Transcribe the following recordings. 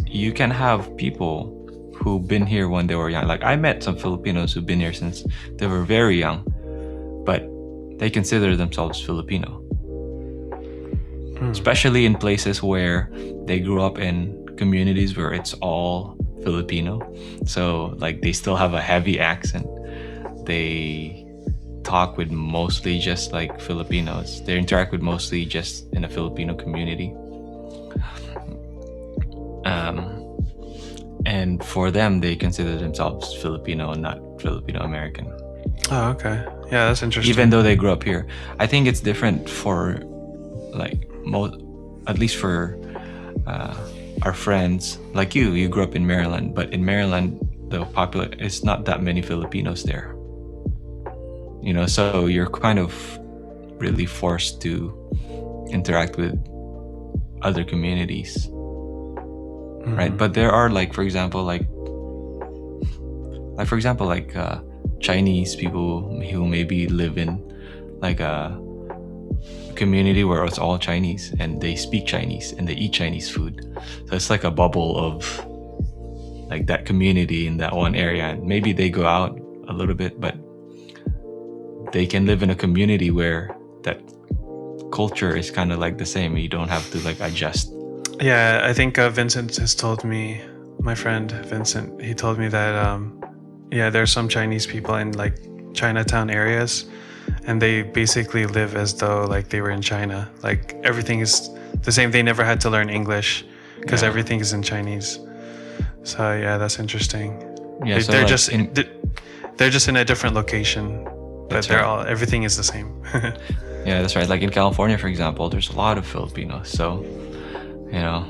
you can have people who've been here when they were young. Like I met some Filipinos who've been here since they were very young, but they consider themselves Filipino. Especially in places where they grew up in communities where it's all Filipino. So like they still have a heavy accent. They talk with mostly just like Filipinos. They interact with mostly just in a Filipino community. And for them, they consider themselves Filipino, not Filipino American. Oh, okay. Yeah, that's interesting. Even though they grew up here, I think it's different for like at least for our friends. Like you grew up in Maryland, but in Maryland, it's not that many Filipinos there. You know, so you're kind of really forced to interact with other communities. Right, but there are like for example Chinese people who maybe live in like a community where it's all Chinese and they speak Chinese and they eat Chinese food. So it's like a bubble of like that community in that one area, and maybe they go out a little bit, but they can live in a community where that culture is kind of like the same. You don't have to like adjust. Yeah, I think Vincent has told me, my friend Vincent, he told me that, there's some Chinese people in like Chinatown areas, and they basically live as though like they were in China. Like everything is the same. They never had to learn English because everything is in Chinese. So yeah, that's interesting. Yeah, they're just in a different location, but everything is the same. Yeah, that's right. Like in California, for example, there's a lot of Filipinos. So, you know,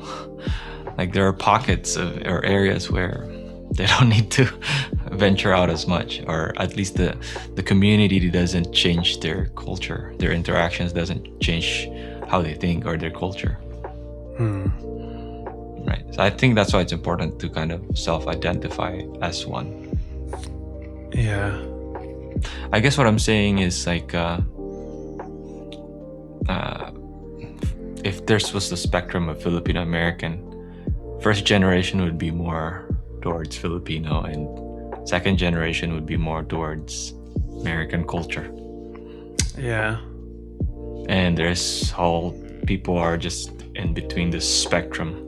like there are pockets or areas where they don't need to venture out as much, or at least the community doesn't change their culture. Their interactions doesn't change how they think or their culture. Right. So I think that's why it's important to kind of self-identify as one. Yeah. I guess what I'm saying is like, if there was the spectrum of Filipino American, first generation would be more towards Filipino, and second generation would be more towards American culture. Yeah. And there's whole people are just in between the spectrum.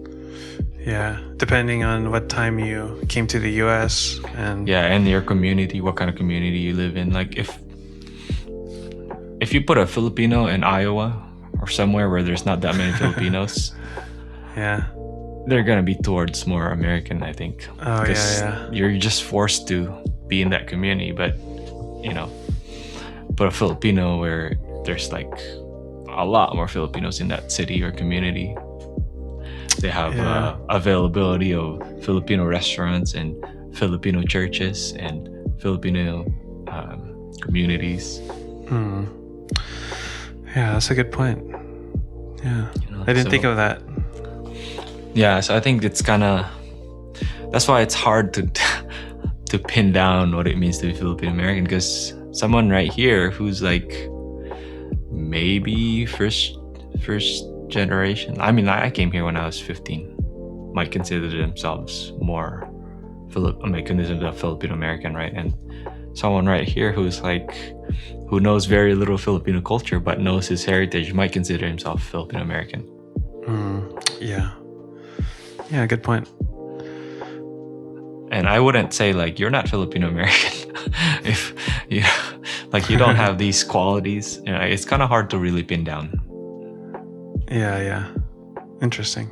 Yeah, depending on what time you came to the US and your community, what kind of community you live in. Like if you put a Filipino in Iowa or somewhere where there's not that many Filipinos, they're gonna be towards more American, I think. Oh, yeah. You're just forced to be in that community. But you know, put a Filipino where there's like a lot more Filipinos in that city or community. They have availability of Filipino restaurants and Filipino churches and Filipino communities. Yeah, that's a good point. Yeah, you know, I didn't think of that. Yeah, so I think it's that's why it's hard to pin down what it means to be Filipino American, because someone right here who's like maybe first generation, I mean, I came here when I was 15, might consider themselves more Filipino American, right? And someone right here who's like, who knows very little Filipino culture but knows his heritage might consider himself Filipino American. Yeah, good point. And I wouldn't say like you're not Filipino American if you like you don't have these qualities. You know, it's kind of hard to really pin down. Yeah. Interesting.